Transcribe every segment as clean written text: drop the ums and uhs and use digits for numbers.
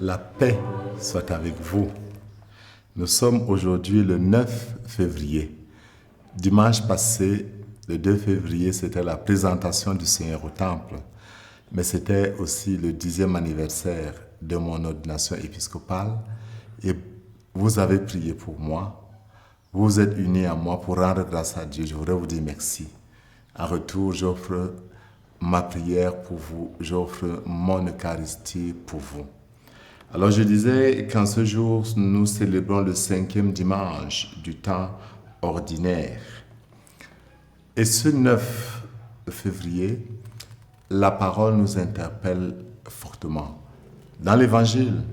La paix soit avec vous. Nous sommes aujourd'hui le 9 février. Dimanche passé, le 2 février, c'était la présentation du Seigneur au Temple. Mais c'était aussi le 10e anniversaire de mon ordination épiscopale. Et vous avez prié pour moi. Vous vous êtes unis à moi pour rendre grâce à Dieu. Je voudrais vous dire merci. En retour, j'offre ma prière pour vous. J'offre mon Eucharistie pour vous. Alors je disais qu'en ce jour, nous célébrons le 5e dimanche du temps ordinaire. Et ce 9 février, la parole nous interpelle fortement. Dans l'Évangile,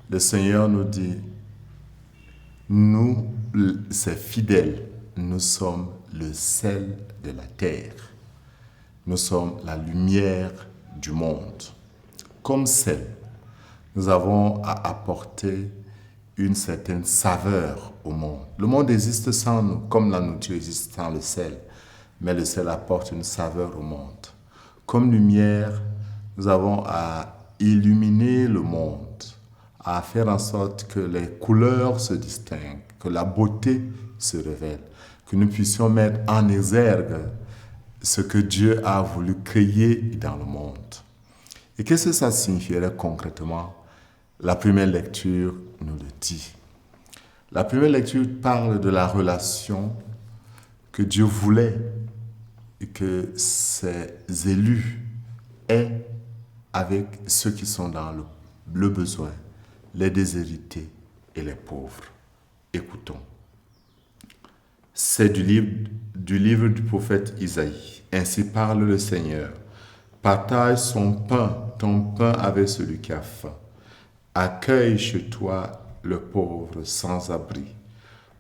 le Seigneur nous dit, nous, ces fidèles, nous sommes le sel de la terre. Nous sommes la lumière du monde. Comme sel, nous avons à apporter une certaine saveur au monde. Le monde existe sans nous, comme la nourriture existe sans le sel. Mais le sel apporte une saveur au monde. Comme lumière, nous avons à illuminer le monde, à faire en sorte que les couleurs se distinguent, que la beauté se révèle, que nous puissions mettre en exergue ce que Dieu a voulu créer dans le monde. Et qu'est-ce que ça signifierait concrètement? La première lecture nous le dit. La première lecture parle de la relation que Dieu voulait que ses élus aient avec ceux qui sont dans le besoin, les déshérités et les pauvres. Écoutons. C'est du livre du prophète Isaïe. Ainsi parle le Seigneur. Partage ton pain avec celui qui a faim. Accueille chez toi le pauvre sans abri.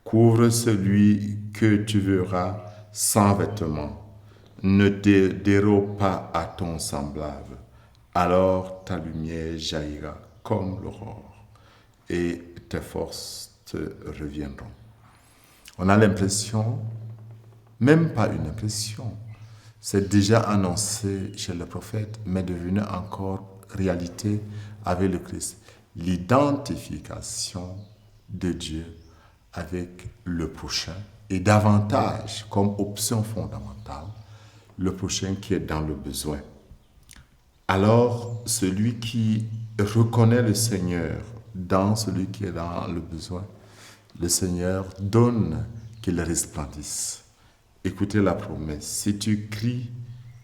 Couvre celui que tu verras sans vêtements. Ne te dérobe pas à ton semblable. Alors ta lumière jaillira comme l'aurore et tes forces te reviendront. On a l'impression, même pas une impression, c'est déjà annoncé chez le prophète, mais devenu encore réalité avec le Christ. L'identification de Dieu avec le prochain et davantage comme option fondamentale, le prochain qui est dans le besoin. Alors, celui qui reconnaît le Seigneur dans celui qui est dans le besoin, le Seigneur donne qu'il resplendisse. Écoutez la promesse. Si tu cries,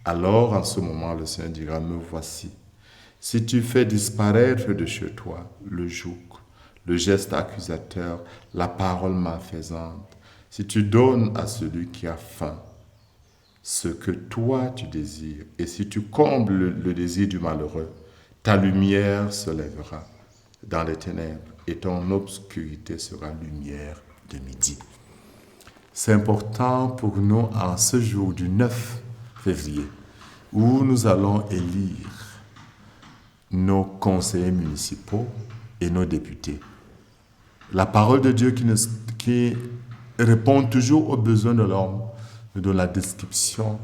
alors en ce moment, le Seigneur dira, me voici. Si tu fais disparaître de chez toi le joug, le geste accusateur, la parole malfaisante, si tu donnes à celui qui a faim ce que toi tu désires, et si tu combles le désir du malheureux, ta lumière se lèvera dans les ténèbres et ton obscurité sera lumière de midi. C'est important pour nous en ce jour du 9 février où nous allons élire nos conseillers municipaux et nos députés. La parole de Dieu qui répond toujours aux besoins de l'homme, nous donne la description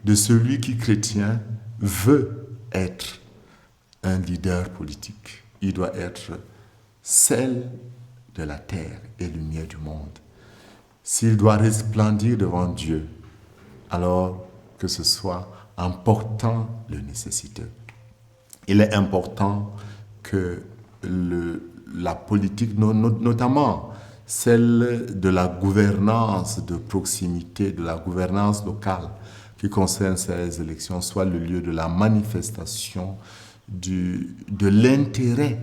de celui qui, chrétien, veut être un leader politique. Il doit être sel de la terre et lumière du monde. S'il doit resplendir devant Dieu, alors que ce soit en portant le nécessiteux. Il est important que la politique, notamment celle de la gouvernance de proximité, de la gouvernance locale qui concerne ces élections, soit le lieu de la manifestation de l'intérêt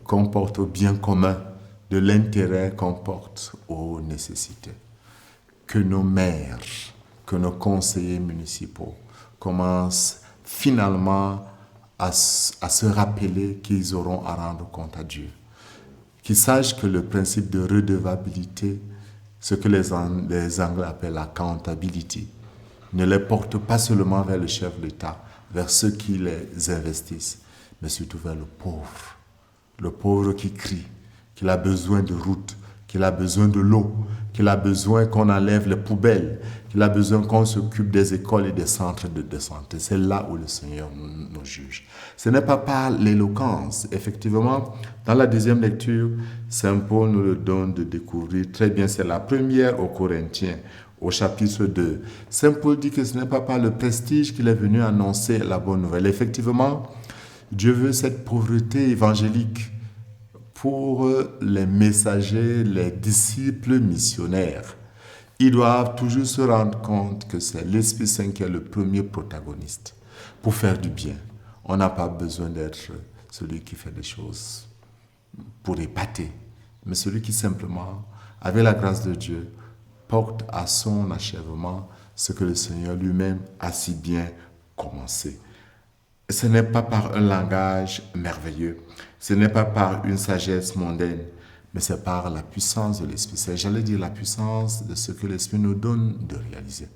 qu'on porte au bien commun, de l'intérêt qu'on porte aux nécessités. Que nos maires, que nos conseillers municipaux commencent finalement à se rappeler qu'ils auront à rendre compte à Dieu. Qu'ils sachent que le principe de redevabilité, ce que les Anglais appellent accountability, ne les porte pas seulement vers le chef de l'État, vers ceux qui les investissent, mais surtout vers le pauvre qui crie, qu'il a besoin de routes, qu'il a besoin de l'eau, qu'il a besoin qu'on enlève les poubelles, qu'il a besoin qu'on s'occupe des écoles et des centres de santé. C'est là où le Seigneur nous juge. Ce n'est pas par l'éloquence. Effectivement, dans la deuxième lecture, Saint Paul nous le donne de découvrir très bien. C'est la première aux Corinthiens, au chapitre 2. Saint Paul dit que ce n'est pas par le prestige qu'il est venu annoncer la bonne nouvelle. Effectivement, Dieu veut cette pauvreté évangélique pour les messagers, les disciples missionnaires. Ils doivent toujours se rendre compte que c'est l'Esprit Saint qui est le premier protagoniste pour faire du bien. On n'a pas besoin d'être celui qui fait des choses pour épater, mais celui qui simplement, avec la grâce de Dieu, porte à son achèvement ce que le Seigneur lui-même a si bien commencé. Ce n'est pas par un langage merveilleux, ce n'est pas par une sagesse mondaine, mais c'est par la puissance de l'Esprit. C'est, j'allais dire, la puissance de ce que l'Esprit nous donne de réaliser.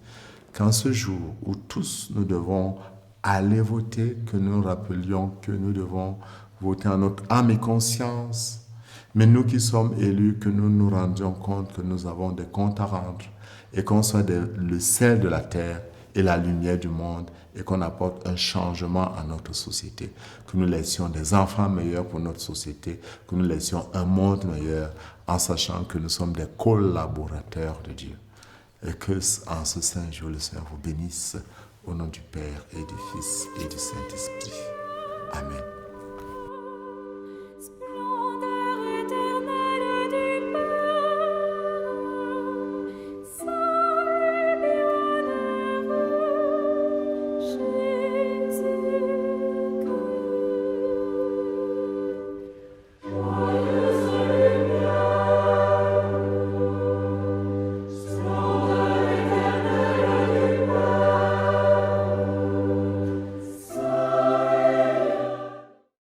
Qu'en ce jour où tous nous devons aller voter, que nous rappelions que nous devons voter en notre âme et conscience, mais nous qui sommes élus, que nous nous rendions compte que nous avons des comptes à rendre et qu'on soit le sel de la terre et la lumière du monde et qu'on apporte un changement à notre société, que nous laissions des enfants meilleurs pour notre société, que nous laissions un monde meilleur en sachant que nous sommes des collaborateurs de Dieu. Et que en ce saint jour, le Seigneur vous bénisse au nom du Père et du Fils et du Saint-Esprit. Amen.